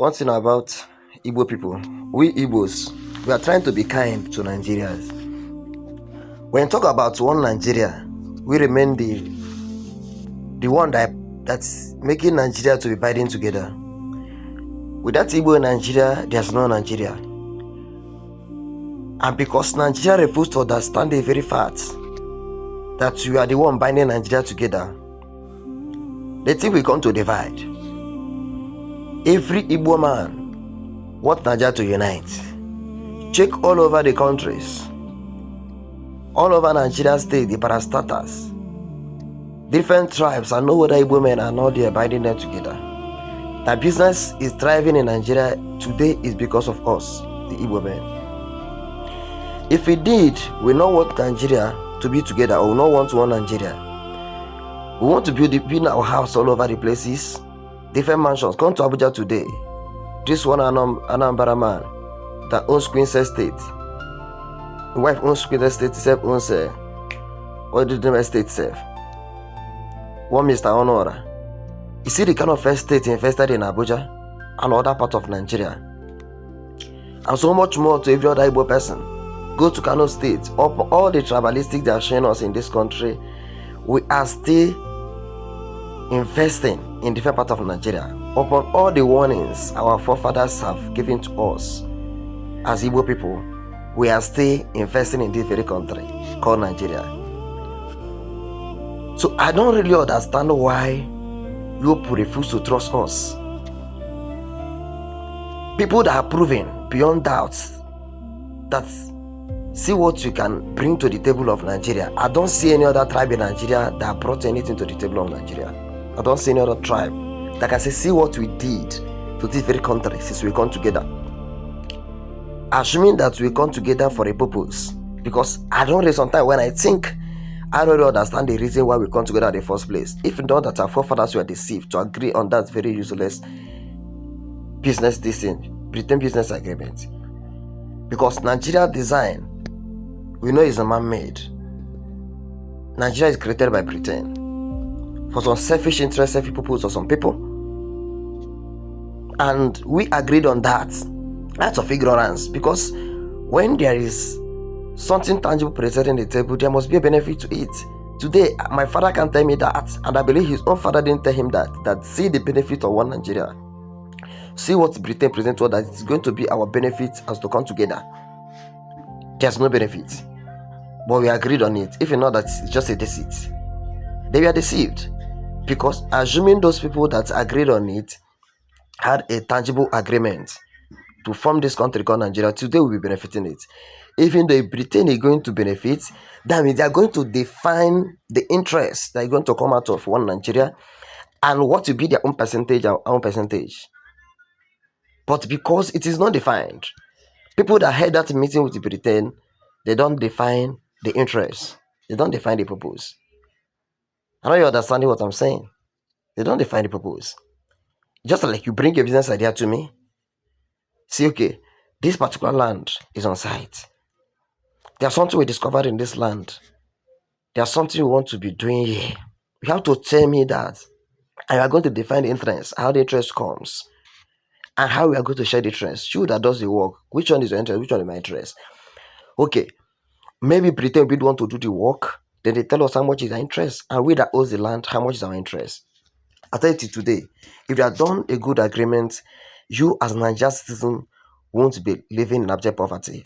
One thing about Igbo people, we Igbos, we are trying to be kind to Nigerians. When you talk about one Nigeria, we remain the one that's making Nigeria to be binding together. Without Igbo in Nigeria, there's no Nigeria. And because Nigeria refused to understand the very fact that we are the one binding Nigeria together, they think we come to divide. Every Igbo man wants Nigeria to unite. Check all over the countries. All over Nigeria state, the parastatals, different tribes, and no other Igbo men are not there binding them together. The business is thriving in Nigeria today is because of us, the Igbo men. If we did, we don't want Nigeria to be together, or we don't want one Nigeria. We want to build our house all over the places, different mansions. Come to Abuja today. This one Anambra man that owns Queen's Estate. The wife owns Queen's Estate, himself owns what did the estate serve? One Mr. Honora. You see the kind of estate invested in Abuja and other part of Nigeria. And so much more to every other Igbo person. Go to Kano State. All the tribalistic they are showing us in this country, we are still investing in different parts of Nigeria. Upon all the warnings our forefathers have given to us as Igbo people, we are still investing in this very country called Nigeria. So I don't really understand why you refuse to trust us. People that are proven beyond doubts that see what you can bring to the table of Nigeria. I don't see any other tribe in Nigeria that brought anything to the table of Nigeria. I don't see any other tribe that can say, see what we did to this very country since we come together. Assuming that we come together for a purpose. Because I don't really sometimes when I think, I don't really understand the reason why we come together in the first place. If not that our forefathers were deceived to agree on that very useless business Britain business agreement. Because Nigeria design, we know it's a man-made. Nigeria is created by Britain for some selfish interest, selfish purpose of some people. And we agreed on that. That's of ignorance. Because when there is something tangible presented on the table, there must be a benefit to it. Today, my father can tell me that, and I believe his own father didn't tell him that see the benefit of one Nigeria. See what Britain presents to us, that it's going to be our benefit as to come together. There's no benefit. But we agreed on it. If you know that it's just a deceit. They were deceived. Because assuming those people that agreed on it had a tangible agreement to form this country called Nigeria, today we'll be benefiting it. Even though Britain is going to benefit, that means they are going to define the interest that are going to come out of one Nigeria and what will be their own percentage, our own percentage. But because it is not defined, people that had that meeting with Britain, they don't define the interest. They don't define the purpose. I know you're understanding what I'm saying. They don't define the purpose. Just like you bring a business idea to me. See, okay, this particular land is on site. There's something we discovered in this land. There's something we want to be doing here. You have to tell me that. And you are going to define the interest, how the interest comes, and how we are going to share the interest. You that does the work. Which one is your interest? Which one is my interest? Okay, maybe Britain would want to do the work. Then they tell us how much is our interest. And we that owns the land, how much is our interest. I tell you today, if you have done a good agreement, you as a Nigerian citizen won't be living in abject poverty.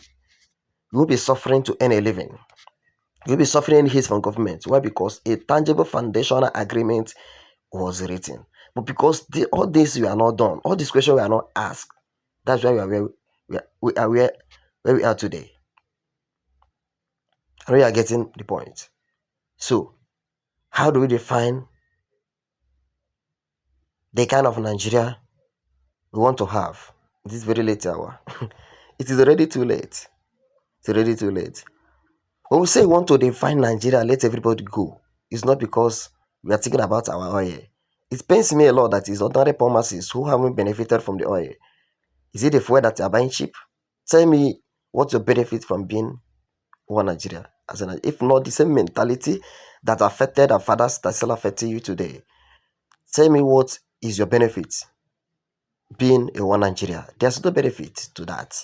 You won't be suffering to earn a living. You'll be suffering any hate from government. Why? Because a tangible foundational agreement was written. But because all this we are not done, all these questions we are not asked, that's why we are where we are today. And we are getting the point. So, how do we define the kind of Nigeria we want to have this very late hour? It is already too late. It's already too late. When we say we want to define Nigeria, let everybody go, it's not because we are thinking about our oil. It pains me a lot that it's ordinary poor masses who haven't benefited from the oil. Is it the fuel that you are buying cheap? Tell me what's your benefit from being one Nigeria. If not the same mentality that affected our fathers that still affecting you today. Tell me what is your benefit being a one Nigeria. There's no benefit to that.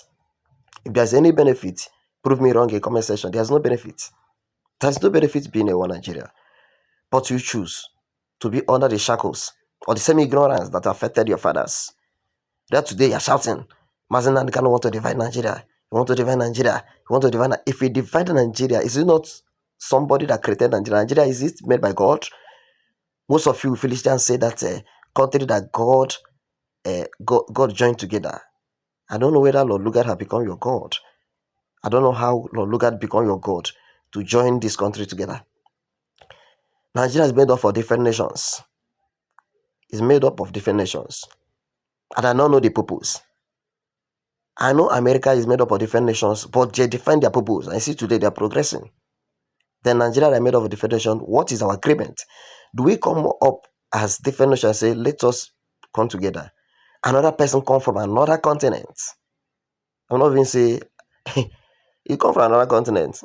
If there's any benefit, prove me wrong in comment section. There's no benefit. There's no benefit being a one Nigeria. But you choose to be under the shackles or the same ignorance that affected your fathers. That today you're shouting, Mazen Kanu want to divide Nigeria. You want to divide Nigeria. You want to divide. If we divide Nigeria, is it not somebody that created Nigeria? Nigeria, is it made by God? Most of you Philistines say that country that God joined together. I don't know whether Lord Lugard has become your God. I don't know how Lord Lugard become your God to join this country together. Nigeria is made up of different nations. It's made up of different nations. And I don't know the purpose. I know America is made up of different nations, but they define their purpose. I see today they are progressing. Then Nigeria are made up of different nations. What is our agreement? Do we come up as different nations and say, let us come together? Another person come from another continent. I'm not even say, you come from another continent.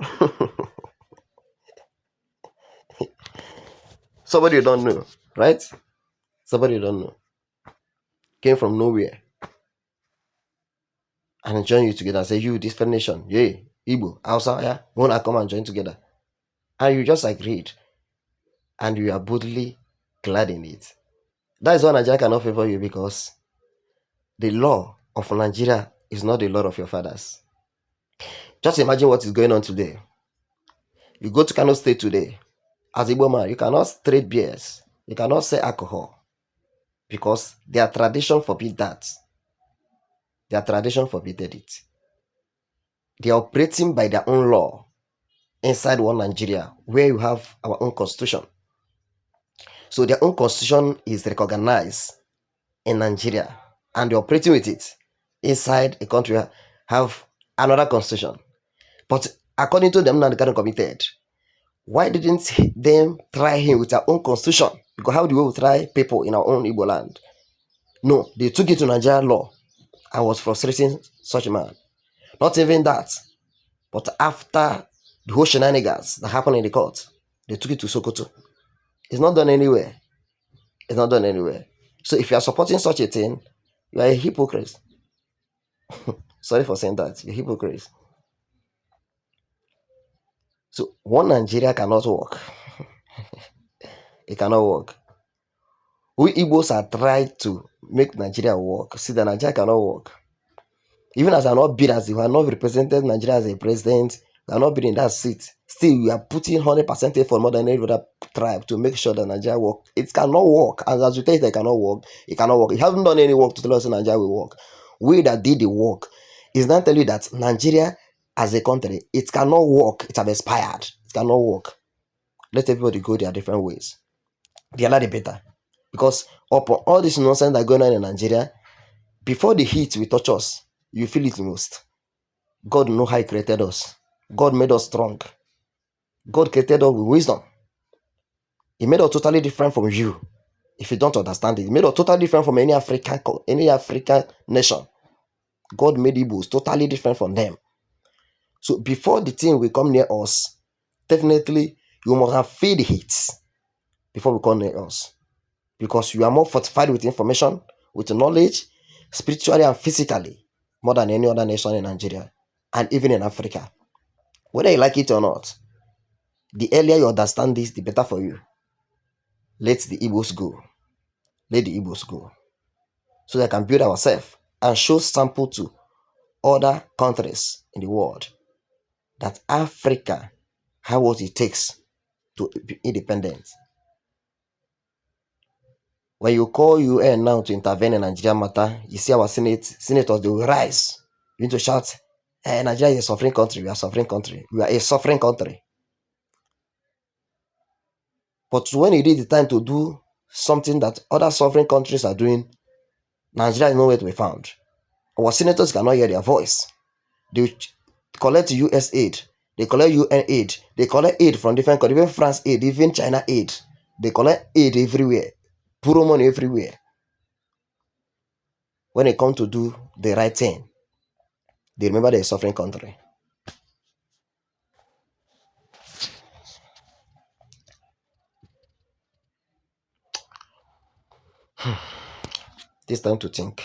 Somebody you don't know, right? Somebody you don't know. Came from nowhere and join you together and say, you, this nation, yeah, Igbo, Hausa, yeah, wanna come and join together. And you just agreed. And you are boldly glad in it. That is why Nigeria cannot favor you, because the law of Nigeria is not the law of your fathers. Just imagine what is going on today. You go to Kano State today, as Igbo man, you cannot trade beers, you cannot sell alcohol, because their tradition forbid that. Their tradition forbidden it. They are operating by their own law inside one Nigeria, where you have our own constitution. So their own constitution is recognized in Nigeria, and they're operating with it inside a country have another constitution. But according to them, Nnamdi Kanu committed. Why didn't them try him with our own constitution? Because how do we try people in our own Igbo land? No, they took it to Nigerian law and was frustrating such a man. Not even that, but after the whole shenanigans that happened in the court, they took it to Sokoto. It's not done anywhere. It's not done anywhere. So if you are supporting such a thing, you are a hypocrite. Sorry for saying that. You're a hypocrite. So one Nigeria cannot work. It cannot work. We Igbos are trying to make Nigeria work. See, the Nigeria cannot work. Even as I'm not bid as you are not represented Nigeria as a president, we are not bid in that seat. Still, we are putting 100% effort more than any other tribe to make sure that Nigeria work. It cannot work. And as you tell it, it cannot work. It cannot work. It hasn't done any work to tell us that Nigeria will work. We that did the work is not telling you that Nigeria as a country, it cannot work. It has expired. It cannot work. Let everybody go their different ways. The other the better. Because upon all this nonsense that going on in Nigeria, before the heat will touch us, you feel it most. God knows how He created us. God made us strong. God created us with wisdom. He made us totally different from you. If you don't understand it, He made us totally different from any African nation. God made Igbos totally different from them. So before the thing will come near us, definitely you must have felt the heat before we come near us. Because you are more fortified with information, with knowledge, spiritually and physically, more than any other nation in Nigeria and even in Africa. Whether you like it or not, the earlier you understand this, the better for you. Let the Igbos go. Let the Igbos go. So they can build ourselves and show sample to other countries in the world that Africa has what it takes to be independent. When you call UN now to intervene in Nigerian matter, you see our senators, they will rise. You need to shout, hey, Nigeria is a suffering country. We are a suffering country. We are a suffering country. But when it is the time to do something that other suffering countries are doing, Nigeria is nowhere to be found. Our senators cannot hear their voice. They collect US aid. They collect UN aid. They collect aid from different countries, even France aid, even China aid. They collect aid everywhere. Puro money everywhere. When it comes to do the right thing, they remember they're a suffering country. This time to think.